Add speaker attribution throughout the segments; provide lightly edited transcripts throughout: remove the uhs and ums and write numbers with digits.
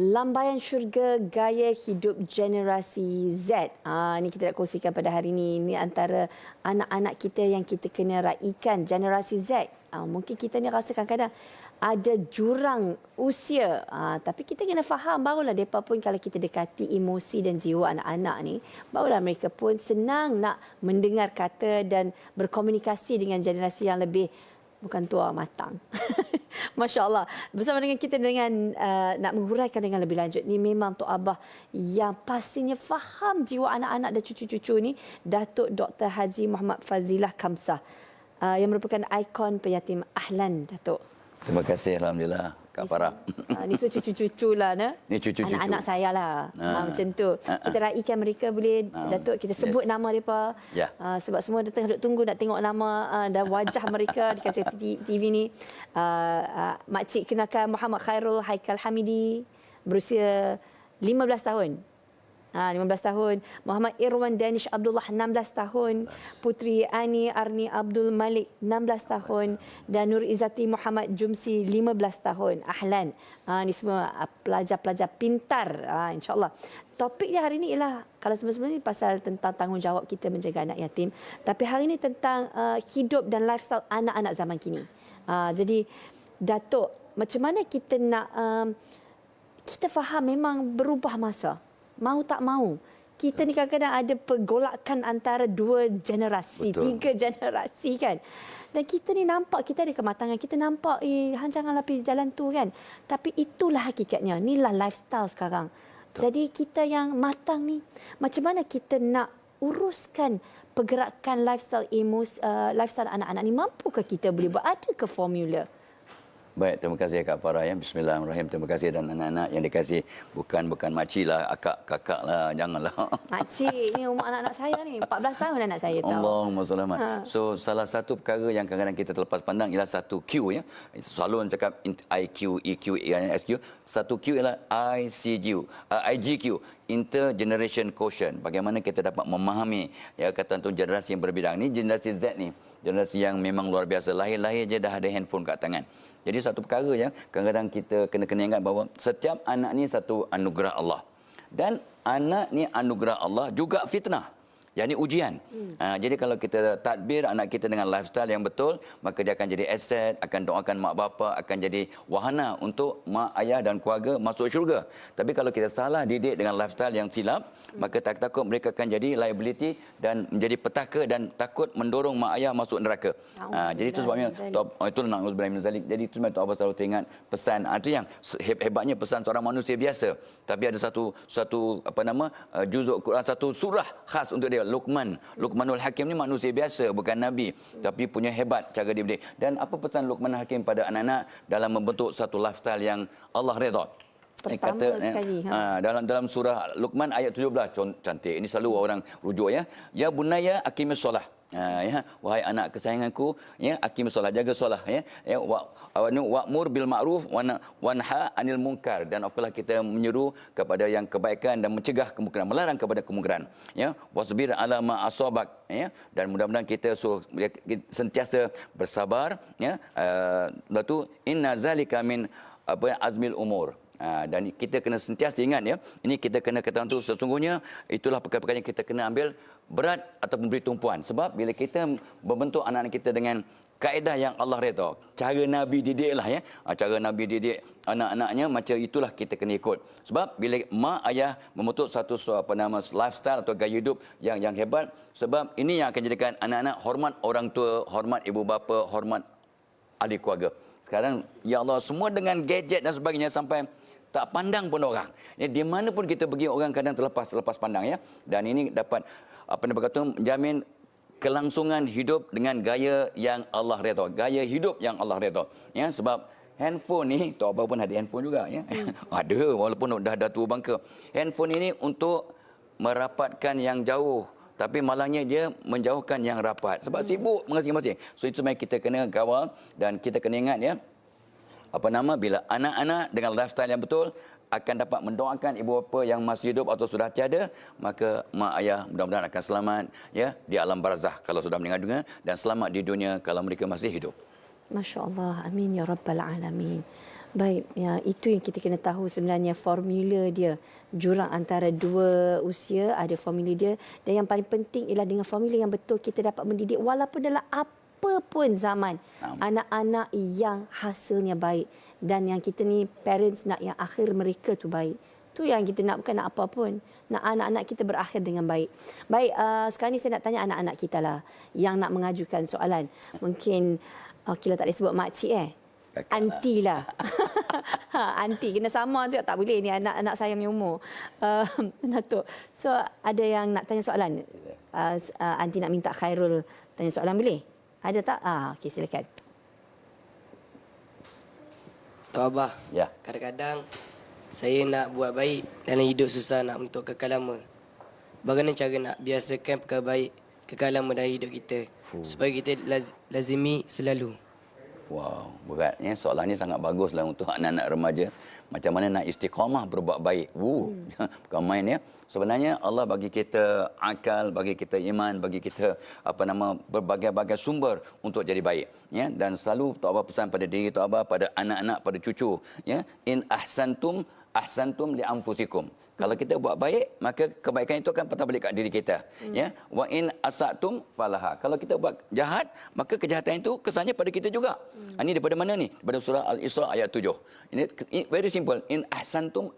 Speaker 1: Lambaian syurga gaya hidup generasi Z. Ini kita nak kongsikan pada hari ini. Ini antara anak-anak kita yang kita kena raikan, generasi Z. Mungkin kita ni rasa kadang-kadang ada jurang usia. Tapi kita kena faham barulah mereka pun kalau kita dekati emosi dan jiwa anak-anak ni, barulah mereka pun senang nak mendengar kata dan berkomunikasi dengan generasi yang lebih bukan tua, matang. Masya Allah. Bersama dengan kita dengan nak menghuraikan dengan lebih lanjut ni, memang Tok Abah yang pastinya faham jiwa anak-anak dan cucu-cucu ni, Datuk Dr. Haji Muhammad Fazilah Kamsah, yang merupakan ikon penyatim. Ahlan, Datuk.
Speaker 2: Terima kasih, Alhamdulillah, Kak Farah.
Speaker 1: Ni semua cucu-cucu lah, nah.
Speaker 2: Ni cucu-cucu.
Speaker 1: Anak-anak saya lah. Macam tu. Kita raikan mereka boleh, Datuk, kita sebut nama mereka.
Speaker 2: Ya.
Speaker 1: Sebab semua datang duduk tunggu nak tengok nama dan wajah mereka di kaca TV ni. Makcik kenakan Muhammad Khairul Haikal Hamidi, berusia 15 tahun. 15 tahun. Muhammad Irwan Danish Abdullah 16 tahun. Putri Ani Arni Abdul Malik 16 tahun. Dan Nur Izzati Muhammad Jumsi 15 tahun. Ahlan. Ini semua pelajar-pelajar pintar, insyaAllah. Topik dia hari ini ialah, kalau sebelum-sebelum ini pasal tentang tanggungjawab kita menjaga anak yatim. Tapi hari ini tentang hidup dan lifestyle anak-anak zaman kini. Jadi, Datuk, macam mana kita nak... kita faham memang berubah masa. Mau tak mau, kita ni kadang-kadang ada pergolakan antara dua generasi, tiga generasi kan. Dan kita ni nampak, kita ada kematangan, kita nampak janganlah pergi jalan tu kan. Tapi itulah hakikatnya, inilah lifestyle sekarang. Jadi kita yang matang ni, macam mana kita nak uruskan pergerakan lifestyle lifestyle anak-anak ni? Mampukah kita boleh buat? Adakah formula?
Speaker 2: Baik, terima kasih Kak Farah. Bismillahirrahmanirrahim. Terima kasih, dan anak-anak yang dikasih, bukan makcik lah, akak, kakak lah, janganlah.
Speaker 1: Makcik, ni umur anak-anak saya ni, 14 tahun anak saya tahu.
Speaker 2: Allahumma selamat. So, salah satu perkara yang kadang-kadang kita terlepas pandang ialah satu Q, ya. Selalu orang cakap IQ, EQ, SQ. Satu Q ialah IGQ, Intergeneration Quotient. Bagaimana kita dapat memahami, ya, kata tu generasi yang berbidang. Ni generasi Z ni, generasi yang memang luar biasa. Lahir-lahir je dah ada handphone kat tangan. Jadi satu perkara yang kadang-kadang kita kena ingat bahawa setiap anak ni satu anugerah Allah. Dan anak ni anugerah Allah juga fitnah. Yang ini ujian. Jadi kalau kita tadbir anak kita dengan lifestyle yang betul, maka dia akan jadi aset, akan doakan mak bapa, akan jadi wahana untuk mak ayah dan keluarga masuk syurga. Tapi kalau kita salah didik dengan lifestyle yang silap, maka takut mereka akan jadi liability dan menjadi petaka dan takut mendorong mak ayah masuk neraka. Jadi itu sebabnya itulah na'udzubillah min zalik. Jadi itu sebabnya Tok Abah selalu teringat pesan. Itu yang hebatnya pesan seorang manusia biasa. Tapi ada satu juzuk Quran, satu surah khas untuk dia. Luqmanul Hakim ni manusia biasa, bukan Nabi, tapi punya hebat cara dia mendidik. Dan apa pesan Luqmanul Hakim pada anak-anak dalam membentuk satu lifestyle yang Allah redha?
Speaker 1: Pertama sekali,
Speaker 2: dalam surah Luqman ayat 17, cantik. Ini selalu orang rujuk, ya. Ya bunayya aqimis solah. Ya, wahai anak kesayanganku, ya, aqimis solah, jaga solah, ya. Wa'mur bil ma'ruf wanha 'anil munkar, dan apalah kita menyeru kepada yang kebaikan dan mencegah kemungkaran, melarang kepada kemungkaran, ya. Wasbir 'ala ma asabak, ya. Dan mudah-mudahan kita sentiasa bersabar, ya. Lepas tu inna zalika min azmil umur. Dan kita kena sentiasa ingat, ya, ini kita kena katakan tu sesungguhnya itulah perkara-perkara yang kita kena ambil berat ataupun beri tumpuan. Sebab bila kita membentuk anak-anak kita dengan kaedah yang Allah redha, cara Nabi didik lah, ya. Cara Nabi didik anak-anaknya macam itulah kita kena ikut. Sebab bila mak ayah membentuk satu lifestyle atau gaya hidup yang hebat, sebab ini yang akan jadikan anak-anak hormat orang tua, hormat ibu bapa, hormat ahli keluarga. Sekarang, ya Allah, semua dengan gadget dan sebagainya sampai tak pandang pun orang. Di mana pun kita pergi, orang kadang terlepas pandang, ya. Dan ini dapat menjamin kelangsungan hidup dengan gaya yang Allah redha, gaya hidup yang Allah redha, ya. Sebab handphone ni, Tok Abah pun ada handphone juga, ya. Ada, walaupun dah tua bangka. Handphone ini untuk merapatkan yang jauh, tapi malangnya dia menjauhkan yang rapat. Sebab sibuk masing-masing. So itu sebenarnya kita kena kawal dan kita kena ingat, ya. Bila anak-anak dengan lifestyle yang betul akan dapat mendoakan ibu bapa yang masih hidup atau sudah tiada, maka mak ayah mudah-mudahan akan selamat, ya, di alam barzakh kalau sudah meninggal dunia, dan selamat di dunia kalau mereka masih hidup.
Speaker 1: Masya Allah, amin ya rabbal alamin. Baik, ya, itu yang kita kena tahu sebenarnya formula dia. Jurang antara dua usia, ada formula dia. Dan yang paling penting ialah dengan formula yang betul kita dapat mendidik walaupun dalam apa pun zaman. Anak-anak yang hasilnya baik. Dan yang kita ni parents nak yang akhir mereka tu baik. Tu yang kita nak, bukan nak apa pun. Nak anak-anak kita berakhir dengan baik. Baik, sekarang ni saya nak tanya anak-anak kita lah yang nak mengajukan soalan. Mungkin, okeylah tak boleh sebut makcik Aunty lah. Aunty, kena sama juga. Tak boleh ni anak-anak saya punya umur. Datuk. So, ada yang nak tanya soalan? Aunty nak minta Khairul tanya soalan, boleh? Ada tak? Okey, silakan.
Speaker 3: Tok Abah,
Speaker 2: Ya.
Speaker 3: kadang-kadang saya nak buat baik dalam hidup susah nak untuk kekal lama. Bagaimana cara nak biasakan perkara baik kekal lama dalam hidup kita supaya kita lazimi selalu?
Speaker 2: Wow, beratnya soalan ni sangat baguslah untuk anak-anak remaja. Macam mana nak istiqamah berbuat baik. Bukan main ya. Sebenarnya Allah bagi kita akal, bagi kita iman, bagi kita berbagai-bagai sumber untuk jadi baik. Ya, dan selalu Tok Abah pesan pada diri Tok Abah, pada anak-anak, pada cucu, ya, in ahsantum li anfusikum. Kalau kita buat baik, maka kebaikan itu akan patah balik kat diri kita. Ya, wa in asatum falaha. Kalau kita buat jahat, maka kejahatan itu kesannya pada kita juga. Ini daripada mana ni? Daripada surah Al-Isra ayat 7. Ini very simple. In ahsantum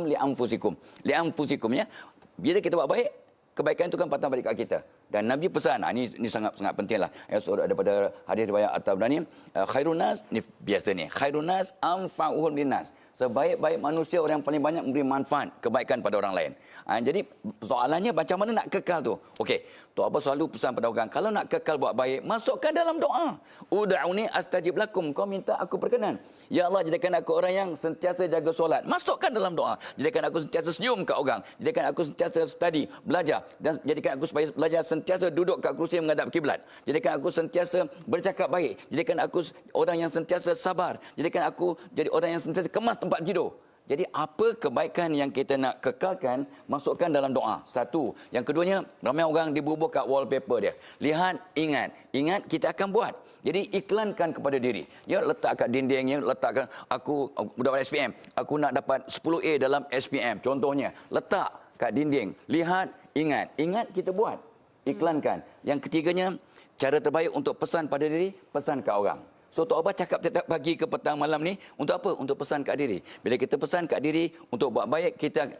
Speaker 2: li anfusikum. Li anfusikum, ya. Bila kita buat baik, kebaikan itu kan patah balik kat kita. Dan Nabi pesan, ini sangat pentinglah. Daripada hadis riwayat At-Tabrani, khairun nas, ni biasa ni. Khairun nas anfa'uhum linnas. Sebaik-baik manusia orang yang paling banyak memberi manfaat, kebaikan pada orang lain. Jadi soalannya macam mana nak kekal tu? Okey, Tok Abah selalu pesan pada orang, kalau nak kekal buat baik, masukkan dalam doa. Ud'uni astajib lakum. Kau minta aku perkenan. Ya Allah, jadikan aku orang yang sentiasa jaga solat. Masukkan dalam doa. Jadikan aku sentiasa senyum kat orang. Jadikan aku sentiasa study, belajar. Dan jadikan aku supaya belajar sentiasa duduk kat kerusi menghadap kiblat. Jadikan aku sentiasa bercakap baik. Jadikan aku orang yang sentiasa sabar. Jadikan aku jadi orang yang sentiasa kemas tempat tidur. Jadi apa kebaikan yang kita nak kekalkan, masukkan dalam doa. Satu. Yang keduanya, ramai orang dibubuh kat wallpaper dia. Lihat, ingat kita akan buat. Jadi iklankan kepada diri. Ya, letak kat dinding, ya, letakkan aku budak SPM, aku nak dapat 10A dalam SPM. Contohnya, letak kat dinding. Lihat, ingat kita buat. Iklankan. Yang ketiganya, cara terbaik untuk pesan pada diri, pesan kat orang. So Tok Abah cakap setiap pagi ke petang malam ni untuk apa? Untuk pesan kat diri. Bila kita pesan kat diri untuk buat baik, kita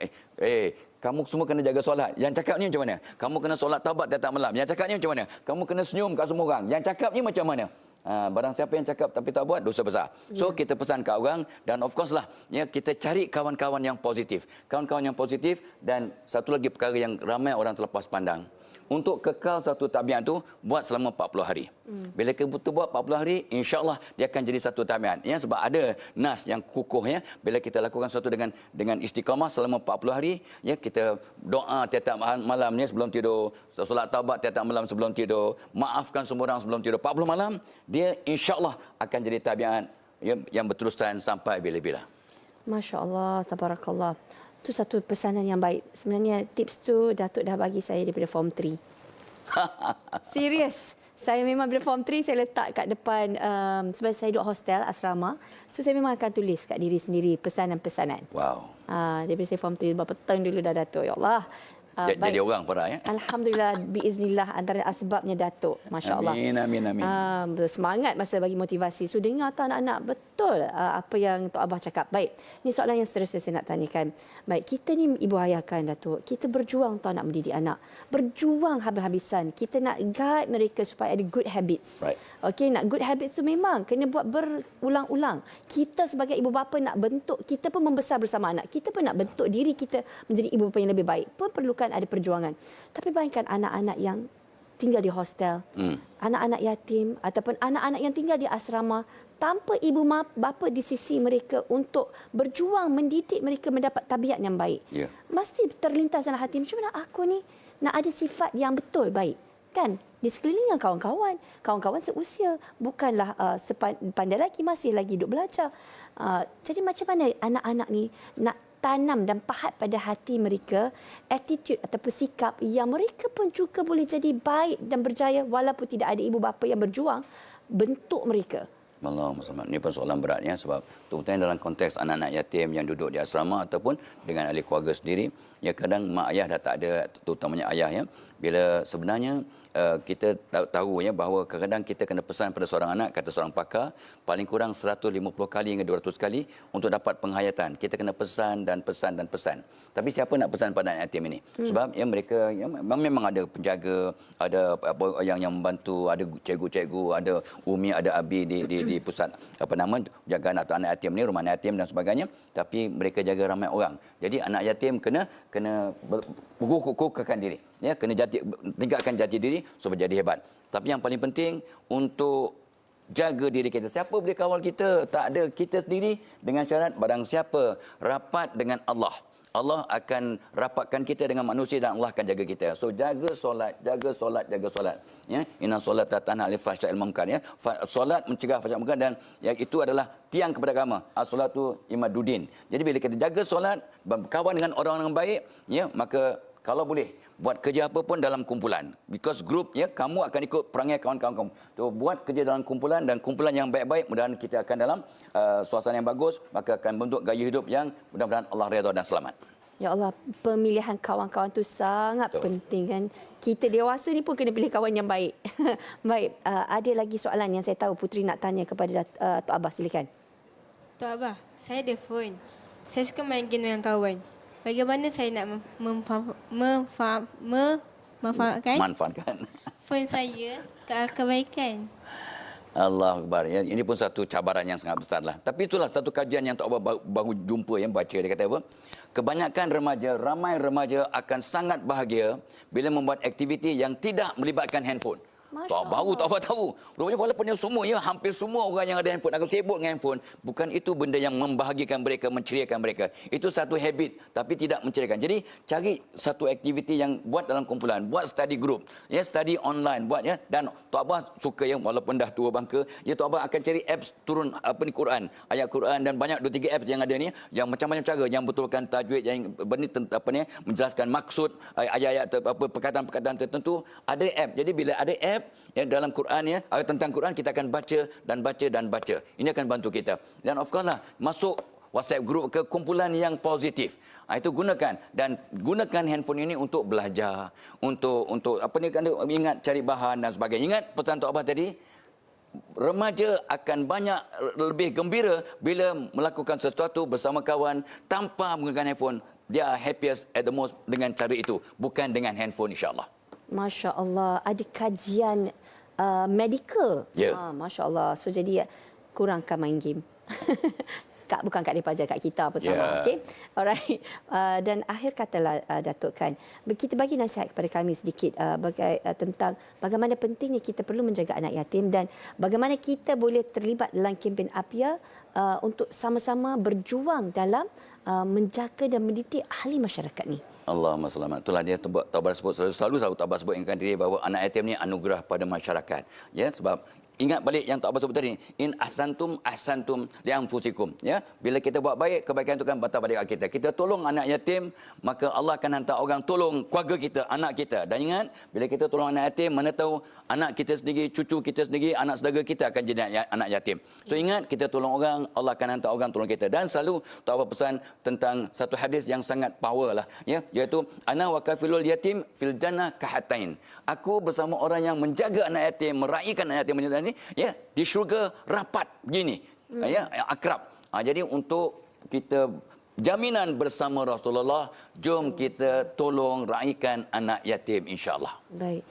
Speaker 2: kamu semua kena jaga solat. Yang cakap ni macam mana? Kamu kena solat taubat setiap malam. Yang cakap ni macam mana? Kamu kena senyum kat semua orang. Yang cakap ni macam mana? Barang siapa yang cakap tapi tak buat, dosa besar. So kita pesan kat orang, dan of course lah, ya, kita cari kawan-kawan yang positif. Kawan-kawan yang positif. Dan satu lagi perkara yang ramai orang terlepas pandang. Untuk kekal satu tabiat tu, buat selama 40 hari. Bila kita buat 40 hari, insya-Allah dia akan jadi satu tabiat. Ya, sebab ada nas yang kukuh, ya. Bila kita lakukan sesuatu dengan istiqamah selama 40 hari, ya, kita doa tiap-tiap malam ni sebelum tidur, solat taubat tiap-tiap malam sebelum tidur, maafkan semua orang sebelum tidur 40 malam, dia insya-Allah akan jadi tabiat, ya, yang berterusan sampai bila-bila.
Speaker 1: Masya-Allah, tabarakallah. Itu satu pesanan yang baik. Sebenarnya tips tu Datuk dah bagi saya daripada form 3. Serius. Saya memang bila form 3 saya letak kat depan, sebab saya duduk hostel asrama. So saya memang akan tulis kat diri sendiri pesanan-pesanan.
Speaker 2: Wow.
Speaker 1: Daripada saya form 3 berapa tahun dulu dah Datuk. Ya Allah.
Speaker 2: Jadi orang para, ya.
Speaker 1: Alhamdulillah, biiznillah, antara asbabnya Datuk. Masya Allah.
Speaker 2: Amin.
Speaker 1: Bersemangat masa bagi motivasi. So dengar tak anak-anak betul apa yang Tok Abah cakap. Baik, ini soalan yang seterusnya saya nak tanyakan. Baik, kita ni ibu ayah kan Datuk. Kita berjuang tahu nak mendidik anak. Berjuang habis-habisan. Kita nak guide mereka supaya ada good habits.
Speaker 2: Right.
Speaker 1: Okey, nak good habits tu memang kena buat berulang-ulang. Kita sebagai ibu bapa nak bentuk, kita pun membesar bersama anak. Kita pun nak bentuk diri kita menjadi ibu bapa yang lebih baik. Pun perlukan ada perjuangan. Tapi bayangkan anak-anak yang tinggal di hostel, anak-anak yatim ataupun anak-anak yang tinggal di asrama tanpa ibu bapa di sisi mereka untuk berjuang mendidik mereka mendapat tabiat yang baik.
Speaker 2: Yeah.
Speaker 1: Mesti terlintas dalam hati, macam mana aku ni nak ada sifat yang betul baik. Kan? Di sekeliling dengan kawan-kawan seusia, bukanlah pandai lagi, masih lagi duduk belajar. Jadi macam mana anak-anak ni nak tanam dan pahat pada hati mereka attitude ataupun sikap yang mereka pun juga boleh jadi baik dan berjaya walaupun tidak ada ibu bapa yang berjuang bentuk mereka.
Speaker 2: Allahumma. Ini pun soalan beratnya sebab terutama dalam konteks anak-anak yatim yang duduk di asrama ataupun dengan ahli keluarga sendiri, ya kadang mak ayah dah tak ada, terutamanya ayah ya. Bila sebenarnya kita tahu ya bahawa kadang-kadang kita kena pesan pada seorang anak, kata seorang pakar, paling kurang 150 kali hingga 200 kali untuk dapat penghayatan. Kita kena pesan dan pesan dan pesan. Tapi siapa nak pesan pada anak yatim ini? Sebab ya mereka ya, memang ada penjaga, ada apa yang membantu, ada cikgu-cikgu, ada umi, ada abi di pusat jaga anak yatim ni, rumah anak yatim dan sebagainya. Tapi mereka jaga ramai orang. Jadi anak yatim kena kukuhkan diri. Ya, kena tingkatkan jati diri supaya jadi hebat. Tapi yang paling penting untuk jaga diri kita. Siapa boleh kawal kita? Tak ada. Kita sendiri dengan syarat barang siapa rapat dengan Allah, Allah akan rapatkan kita dengan manusia dan Allah akan jaga kita. So jaga solat, jaga solat, jaga solat. Ya, inna solata tanha 'anil fahsya'i wal munkar ya. Solat mencegah fahsya munkar dan ya, itu adalah tiang kepada agama. As-solatu imaduddin. Jadi bila kita jaga solat, berkawan dengan orang-orang baik, ya, maka kalau boleh buat kerja apa pun dalam kumpulan. Because group ya, kamu akan ikut perangai kawan-kawan kamu. So, buat kerja dalam kumpulan dan kumpulan yang baik-baik, mudah-mudahan kita akan dalam suasana yang bagus, maka akan bentuk gaya hidup yang mudah-mudahan Allah redha dan selamat.
Speaker 1: Ya Allah, pemilihan kawan-kawan tu sangat penting kan. Kita dewasa ni pun kena pilih kawan yang baik. Baik, ada lagi soalan yang saya tahu Putri nak tanya kepada Tok Abah, silakan.
Speaker 4: Tok Abah, saya ada phone. Saya suka main game dengan kawan. Bagaimana saya nak memanfaatkan phone saya ke arah kebaikan?
Speaker 2: Allah Akbar. Ya, ini pun satu cabaran yang sangat besar lah. Tapi itulah satu kajian yang Tok Abah baru jumpa, yang baca. Dia kata apa? Kebanyakan remaja, ramai remaja akan sangat bahagia bila membuat aktiviti yang tidak melibatkan handphone. Baru Tok Abah tahu. Rupanya walaupun yang semua, ya, hampir semua orang yang ada handphone akan sibuk dengan handphone. Bukan itu benda yang membahagiakan mereka, menceriakan mereka. Itu satu habit, tapi tidak menceriakan. Jadi, cari satu aktiviti yang buat dalam kumpulan. Buat study group. Ya, study online. Buat ya. Dan Tok Abah suka yang walaupun dah tua bangka, ya, Tok Abah akan cari apps turun Quran. Ayat Quran dan banyak 2-3 apps yang ada ni. Yang macam-macam cara. Yang betulkan tajwid, yang menjelaskan maksud ayat-ayat, perkataan-perkataan tertentu. Ada app. Jadi, bila ada app, yang dalam Quran ya, tentang Quran kita akan baca dan baca dan baca. Ini akan bantu kita. Dan of course lah, masuk WhatsApp group ke kumpulan yang positif. Itu gunakan dan gunakan handphone ini untuk belajar, untuk ingat cari bahan dan sebagainya. Ingat pesan Tok Abah tadi, remaja akan banyak lebih gembira bila melakukan sesuatu bersama kawan tanpa menggunakan handphone. Dia happiest at the most dengan cara itu, bukan dengan handphone, insya-Allah.
Speaker 1: Masya Allah, ada kajian medical.
Speaker 2: Ya.
Speaker 1: Masya Allah. So jadi kurangkan main game. Bukan Kak Depa aja, Kak kita apa sama.
Speaker 2: Yeah.
Speaker 1: Okey. Alright. Dan akhir katalah Datuk kan, kita bagi nasihat kepada kami sedikit tentang bagaimana pentingnya kita perlu menjaga anak yatim dan bagaimana kita boleh terlibat dalam kempen APIA untuk sama-sama berjuang dalam menjaga dan mendidik ahli masyarakat ni.
Speaker 2: Allahumma selamat. Itulah dia Tok Abah sebut selalu Tok Abah sebut ingatkan diri bahawa anak yatim ni anugerah pada masyarakat. Ya, sebab ingat balik yang Tok Abah sebut tadi, in ahsantum li anfusikum, ya. Bila kita buat baik, kebaikan itu kan batal balik kita. Kita tolong anak yatim, maka Allah akan hantar orang tolong keluarga kita, anak kita. Dan ingat, bila kita tolong anak yatim, mana tahu anak kita sendiri, cucu kita sendiri, anak saudara kita akan jadi anak yatim. So ingat, kita tolong orang, Allah akan hantar orang tolong kita. Dan selalu Tok Abah pesan tentang satu hadis yang sangat power lah, ya, iaitu ana wa kafilul yatim fil jannah kahatain. Aku bersama orang yang menjaga anak yatim, meraihkan anak yatim ini, ya, di syurga rapat begini, ya, akrab. Jadi untuk kita jaminan bersama Rasulullah, jom kita tolong raihkan anak yatim, insya-Allah.
Speaker 1: Baik.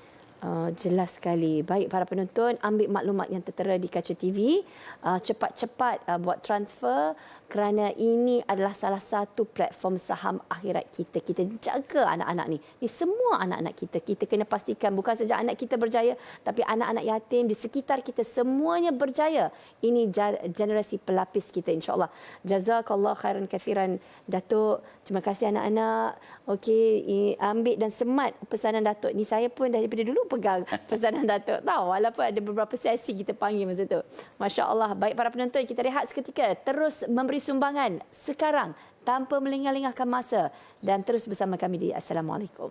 Speaker 1: Jelas sekali. Baik para penonton, ambil maklumat yang tertera di kaca TV. Cepat-cepat buat transfer kerana ini adalah salah satu platform saham akhirat kita. Kita jaga anak-anak ni. Ni semua anak-anak kita. Kita kena pastikan bukan saja anak kita berjaya, tapi anak-anak yatim di sekitar kita semuanya berjaya. Ini generasi pelapis kita, insya-Allah. Jazakallah khairan kathiran Datuk. Terima kasih anak-anak. Okey, ambil dan semat pesanan Datuk. Ni saya pun daripada dulu pegang pesanan Datuk. Tahu walaupun ada beberapa sesi kita panggil masa tu. Masya-Allah. Baik para penonton, kita rehat seketika. Terus memberi sumbangan sekarang tanpa melengah-lengahkan masa dan terus bersama kami di Assalamualaikum.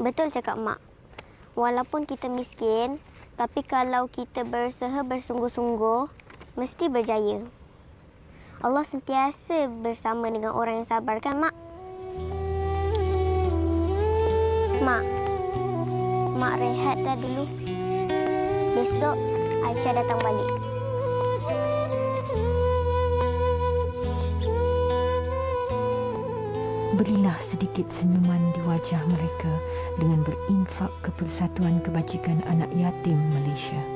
Speaker 5: Betul cakap mak. Walaupun kita miskin, tapi kalau kita berusaha bersungguh-sungguh, mesti berjaya. Allah sentiasa bersama dengan orang yang sabar, kan mak? Mak, mak rehat dah dulu. Besok Aisyah datang balik.
Speaker 6: Berilah sedikit senyuman di wajah mereka dengan berinfak ke Persatuan Kebajikan Anak Yatim Malaysia.